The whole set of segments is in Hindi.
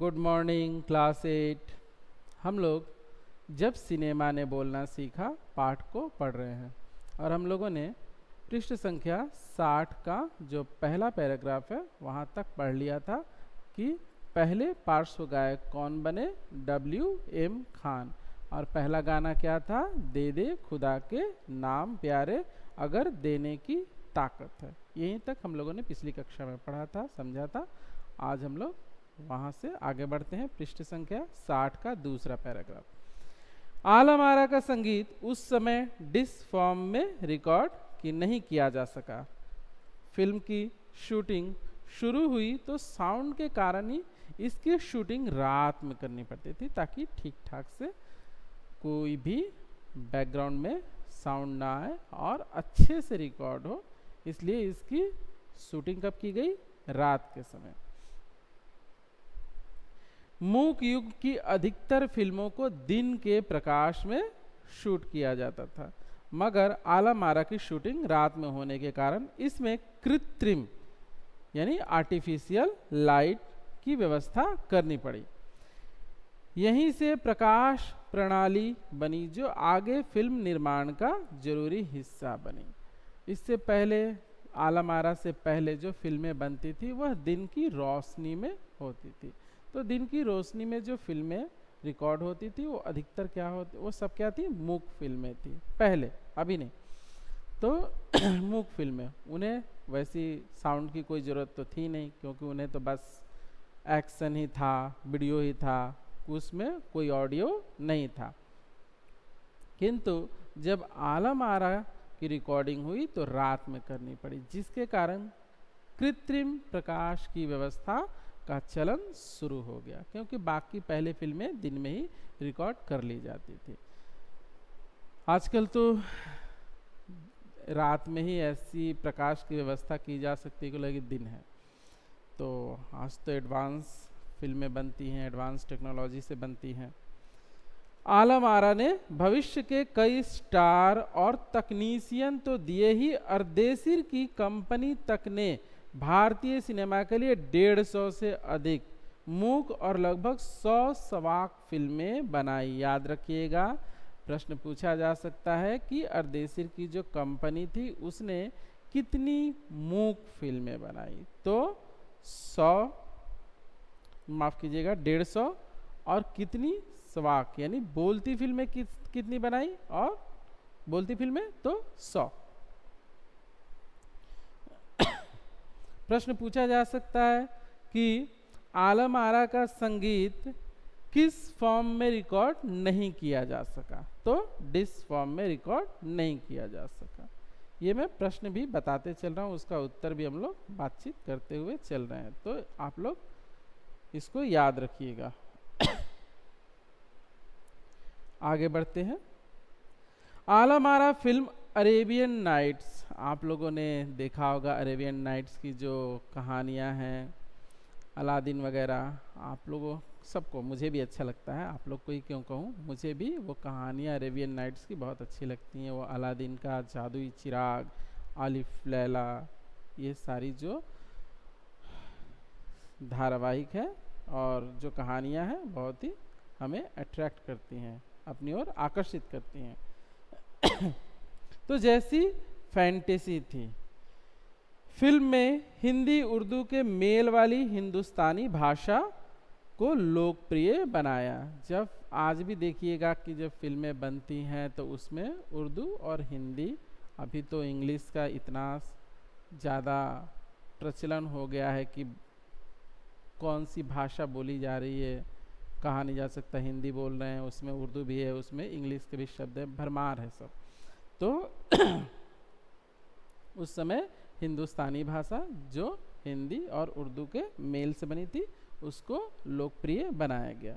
Good morning class 8। हम लोग जब सिनेमा ने बोलना सीखा पाठ को पढ़ रहे हैं और हम लोगों ने पृष्ठ संख्या 60 का जो पहला पैराग्राफ है वहाँ तक पढ़ लिया था कि पहले पार्श्व गायक कौन बने, W.M. खान। और पहला गाना क्या था, दे दे खुदा के नाम प्यारे अगर देने की ताकत है। यहीं तक हम लोगों ने पिछली कक्षा में पढ़ा था, समझा था। आज हम लोग वहाँ से आगे बढ़ते हैं। पृष्ठ संख्या 60 का दूसरा पैराग्राफ। आलम आरा का संगीत उस समय डिस्क फॉर्म में रिकॉर्ड की नहीं किया जा सका। फिल्म की शूटिंग शुरू हुई तो साउंड के कारण ही इसकी शूटिंग रात में करनी पड़ती थी ताकि ठीक ठाक से कोई भी बैकग्राउंड में साउंड ना आए और अच्छे से रिकॉर्ड हो। इसलिए इसकी शूटिंग कब की गई, रात के समय। मूक युग की अधिकतर फिल्मों को दिन के प्रकाश में शूट किया जाता था, मगर आलम आरा की शूटिंग रात में होने के कारण इसमें कृत्रिम यानी आर्टिफिशियल लाइट की व्यवस्था करनी पड़ी। यहीं से प्रकाश प्रणाली बनी जो आगे फिल्म निर्माण का जरूरी हिस्सा बनी। इससे पहले आलम आरा से पहले जो फिल्में बनती थी वह दिन की रोशनी में होती थी। तो दिन की रोशनी में जो फिल्में रिकॉर्ड होती थी वो अधिकतर क्या होती, वो सब क्या थी, मूक फिल्में थी पहले, अभी नहीं। तो मूक फिल्में, उन्हें वैसी साउंड की कोई ज़रूरत तो थी नहीं क्योंकि उन्हें तो बस एक्शन ही था, वीडियो ही था, उसमें कोई ऑडियो नहीं था। किंतु जब आलम आरा की रिकॉर्डिंग हुई तो रात में करनी पड़ी, जिसके कारण कृत्रिम प्रकाश की व्यवस्था का चलन शुरू हो गया, क्योंकि बाकी पहले फिल्में दिन में ही रिकॉर्ड कर ली जाती थी। आजकल तो रात में ही ऐसी प्रकाश की व्यवस्था की जा सकती है, लेकिन दिन है। तो आज तो एडवांस फिल्में बनती हैं, एडवांस टेक्नोलॉजी से बनती हैं। आलम आरा ने भविष्य के कई स्टार और तकनीशियन तो दिए ही, अर्देशीर की कंपनी तक ने भारतीय सिनेमा के लिए 150 से अधिक मूक और लगभग 100 सवाक फिल्में बनाई। याद रखिएगा, प्रश्न पूछा जा सकता है कि अर्देशीर की जो कंपनी थी उसने कितनी मूक फिल्में बनाई। तो 100, माफ कीजिएगा 150, और कितनी सवाक यानी बोलती फिल्में कितनी बनाई, और बोलती फिल्में तो 100। प्रश्न पूछा जा सकता है कि आलम आरा का संगीत किस फॉर्म में रिकॉर्ड नहीं किया जा सका। तो डिस्क फॉर्म में रिकॉर्ड नहीं किया जा सका। ये मैं प्रश्न भी बताते चल रहा हूँ, उसका उत्तर भी हम लोग बातचीत करते हुए चल रहे हैं, तो आप लोग इसको याद रखिएगा। आगे बढ़ते हैं। Alam Ara film Arabian nights, आप लोगों ने देखा होगा अरेबियन नाइट्स की जो कहानियां हैं, अलादीन वगैरह, आप लोगों सबको, मुझे भी अच्छा लगता है, आप लोग को ही क्यों कहूँ, मुझे भी वो कहानियां अरेबियन नाइट्स की बहुत अच्छी लगती हैं। वो अलादीन का जादुई चिराग, आलिफ लैला, ये सारी जो धारावाहिक है और जो कहानियां हैं बहुत ही हमें अट्रैक्ट करती हैं, अपनी ओर आकर्षित करती हैं। तो जैसी फैंटेसी थी, फिल्म में हिंदी उर्दू के मेल वाली हिंदुस्तानी भाषा को लोकप्रिय बनाया। जब आज भी देखिएगा कि जब फिल्में बनती हैं तो उसमें उर्दू और हिंदी, अभी तो इंग्लिश का इतना ज़्यादा प्रचलन हो गया है कि कौन सी भाषा बोली जा रही है कहा नहीं जा सकता। हिंदी बोल रहे हैं, उसमें उर्दू भी है, उसमें इंग्लिश के भी शब्द है, भरमार है सब। तो उस समय हिंदुस्तानी भाषा जो हिंदी और उर्दू के मेल से बनी थी उसको लोकप्रिय बनाया गया।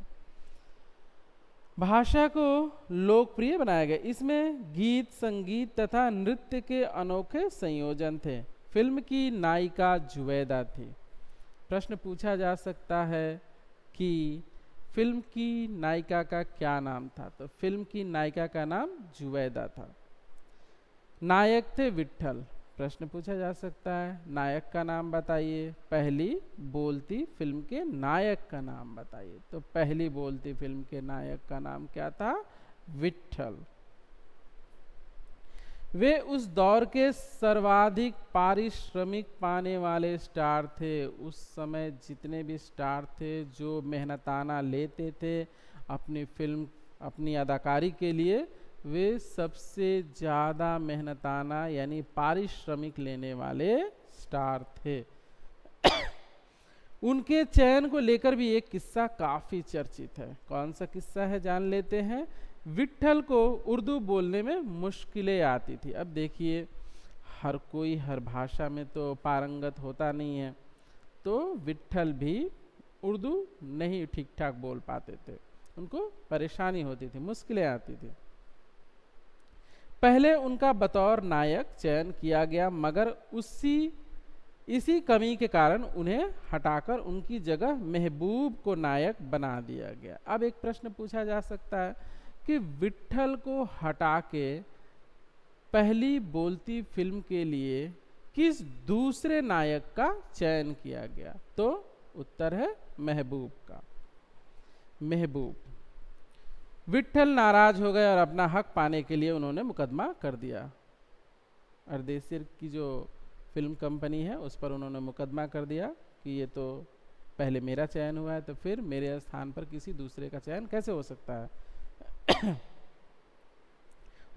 भाषा को लोकप्रिय बनाया गया, इसमें गीत, संगीत तथा नृत्य के अनोखे संयोजन थे। फिल्म की नायिका जुवैदा थी। प्रश्न पूछा जा सकता है कि फिल्म की नायिका का क्या नाम था। तो फिल्म की नायिका का नाम जुवैदा था। नायक थे विट्ठल। प्रश्न पूछा जा सकता है, नायक का नाम बताइए। पहली बोलती फिल्म के नायक का नाम बताइए। तो पहली बोलती फिल्म के नायक का नाम क्या था? विट्ठल। वे उस दौर के सर्वाधिक पारिश्रमिक पाने वाले स्टार थे। उस समय जितने भी स्टार थे जो मेहनताना लेते थे अपनी फिल्म, अपनी अदाकारी के लिए, वे सबसे ज़्यादा मेहनताना यानी पारिश्रमिक लेने वाले स्टार थे। उनके चयन को लेकर भी एक किस्सा काफ़ी चर्चित है। कौन सा किस्सा है जान लेते हैं। विट्ठल को उर्दू बोलने में मुश्किलें आती थी। अब देखिए, हर कोई हर भाषा में तो पारंगत होता नहीं है, तो विट्ठल भी उर्दू नहीं ठीक ठाक बोल पाते थे, उनको परेशानी होती थी, मुश्किलें आती थी। पहले उनका बतौर नायक चयन किया गया, मगर इसी कमी के कारण उन्हें हटाकर उनकी जगह महबूब को नायक बना दिया गया। अब एक प्रश्न पूछा जा सकता है कि विट्ठल को हटा के पहली बोलती फिल्म के लिए किस दूसरे नायक का चयन किया गया? तो उत्तर है महबूब का। महबूब। विट्ठल नाराज हो गए और अपना हक पाने के लिए उन्होंने मुकदमा कर दिया। अर्देसिर की जो फिल्म कंपनी है उस पर उन्होंने मुकदमा कर दिया कि ये तो पहले मेरा चयन हुआ है, तो फिर मेरे स्थान पर किसी दूसरे का चयन कैसे हो सकता है।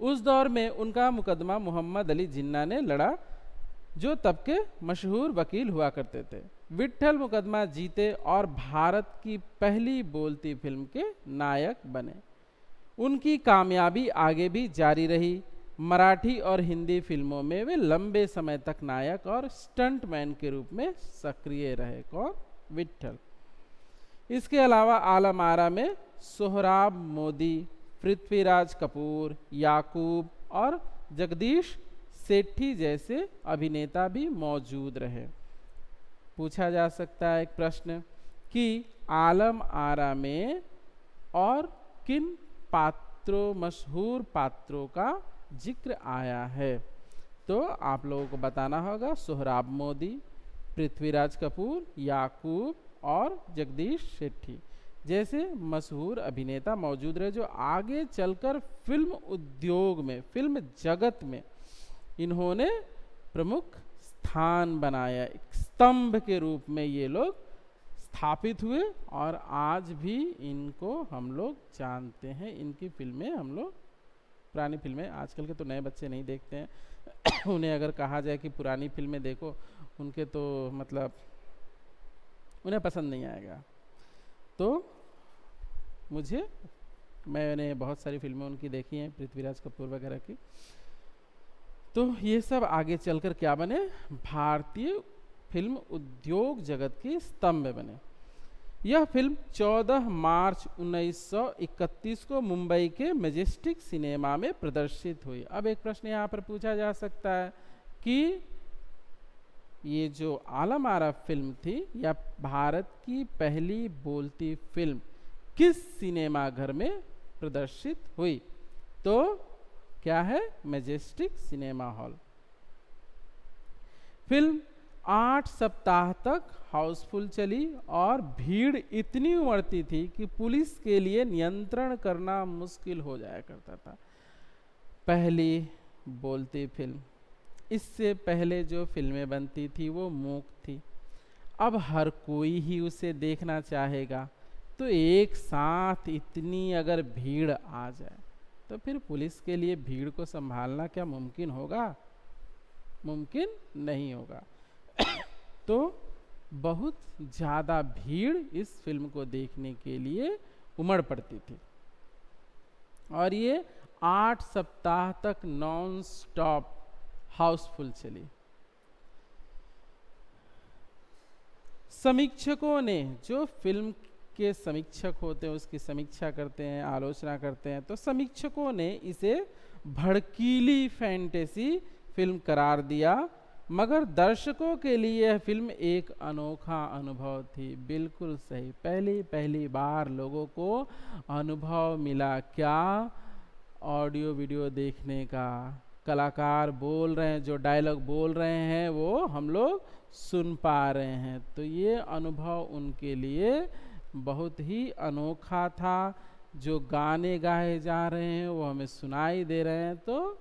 उस दौर में उनका मुकदमा मोहम्मद अली जिन्ना ने लड़ा, जो तब के मशहूर वकील हुआ करते थे। विट्ठल मुकदमा जीते और भारत की पहली बोलती फिल्म के नायक बने। उनकी कामयाबी आगे भी जारी रही। मराठी और हिंदी फिल्मों में वे लंबे समय तक नायक और स्टंटमैन के रूप में सक्रिय रहे। कौन? विट्ठल। इसके अलावा आलम आरा में सोहराब मोदी, पृथ्वीराज कपूर, याकूब और जगदीश सेठी जैसे अभिनेता भी मौजूद रहे। पूछा जा सकता है एक प्रश्न कि आलम आरा में और किन पात्रों, मशहूर पात्रों का जिक्र आया है? तो आप लोगों को बताना होगा सोहराब मोदी, पृथ्वीराज कपूर, याकूब और जगदीश सेठी जैसे मशहूर अभिनेता मौजूद रहे, जो आगे चलकर फिल्म उद्योग में, फिल्म जगत में इन्होंने प्रमुख स्थान बनाया। एक स्तंभ के रूप में ये लोग स्थापित हुए और आज भी इनको हम लोग जानते हैं। इनकी फिल्में हम लोग, पुरानी फिल्में, आजकल के तो नए बच्चे नहीं देखते हैं उन्हें अगर कहा जाए कि पुरानी फिल्में देखो, उनके तो मतलब उन्हें पसंद नहीं आएगा। तो मैंने बहुत सारी फिल्में उनकी देखी हैं, पृथ्वीराज कपूर वगैरह की। तो ये सब आगे चलकर क्या बने? भारतीय फिल्म उद्योग जगत के स्तंभ बने। यह फिल्म 14 मार्च 1931 को मुंबई के मैजेस्टिक सिनेमा में प्रदर्शित हुई। अब एक प्रश्न यहाँ पर पूछा जा सकता है कि ये जो आलम आरा फिल्म थी, या भारत की पहली बोलती फिल्म किस सिनेमा घर में प्रदर्शित हुई? तो क्या है? Majestic cinema hall. फिल्म 8 सप्ताह तक हाउसफुल चली और भीड़ इतनी उमड़ती थी कि पुलिस के लिए नियंत्रण करना मुश्किल हो जाया करता था। पहली बोलती फिल्म, इससे पहले जो फिल्में बनती थी वो मूक थी। अब हर कोई ही उसे देखना चाहेगा, तो एक साथ इतनी अगर भीड़ आ जाए तो फिर पुलिस के लिए भीड़ को संभालना क्या मुमकिन होगा? मुमकिन नहीं होगा। तो बहुत ज़्यादा भीड़ इस फिल्म को देखने के लिए उमड़ पड़ती थी और ये 8 सप्ताह तक नॉन स्टॉप हाउसफुल चली। समीक्षकों ने, जो फिल्म के समीक्षक होते हैं उसकी समीक्षा करते हैं, आलोचना करते हैं, तो समीक्षकों ने इसे भड़कीली फैंटेसी फिल्म करार दिया, मगर दर्शकों के लिए यह फिल्म एक अनोखा अनुभव थी। बिल्कुल सही, पहली बार लोगों को अनुभव मिला क्या? ऑडियो वीडियो देखने का, कलाकार बोल रहे हैं, जो डायलॉग बोल रहे हैं वो हम लोग सुन पा रहे हैं। तो ये अनुभव उनके लिए बहुत ही अनोखा था। जो गाने गाए जा रहे हैं वो हमें सुनाई दे रहे हैं, तो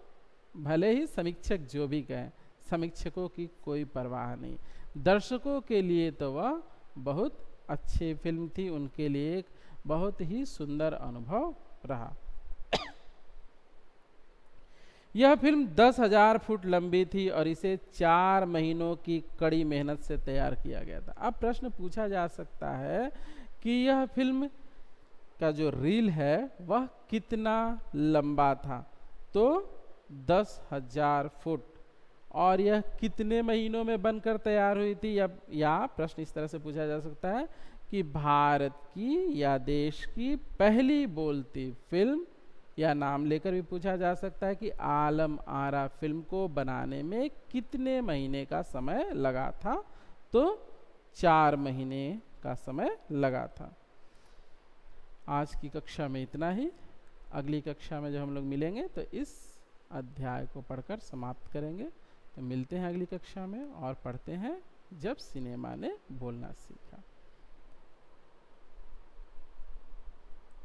भले ही समीक्षक जो भी कहें, समीक्षकों की कोई परवाह नहीं। दर्शकों के लिए तो वह बहुत अच्छी फिल्म थी, उनके लिए एक बहुत ही सुंदर अनुभव रहा। यह फिल्म 10,000 फुट लंबी थी और इसे 4 महीनों की कड़ी मेहनत से तैयार किया गया था। अब प्रश्न पूछा जा सकता है कि यह फिल्म का जो रील है वह कितना लंबा था। तो 10,000 फुट, और यह कितने महीनों में बनकर तैयार हुई थी। या प्रश्न इस तरह से पूछा जा सकता है कि भारत की या देश की पहली बोलती फिल्म, या नाम लेकर भी पूछा जा सकता है कि आलम आरा फिल्म को बनाने में कितने महीने का समय लगा था। तो 4 महीने का समय लगा था। आज की कक्षा में इतना ही। अगली कक्षा में जब हम लोग मिलेंगे तो इस अध्याय को पढ़कर समाप्त करेंगे। तो मिलते हैं अगली कक्षा में और पढ़ते हैं जब सिनेमा ने बोलना सीखा।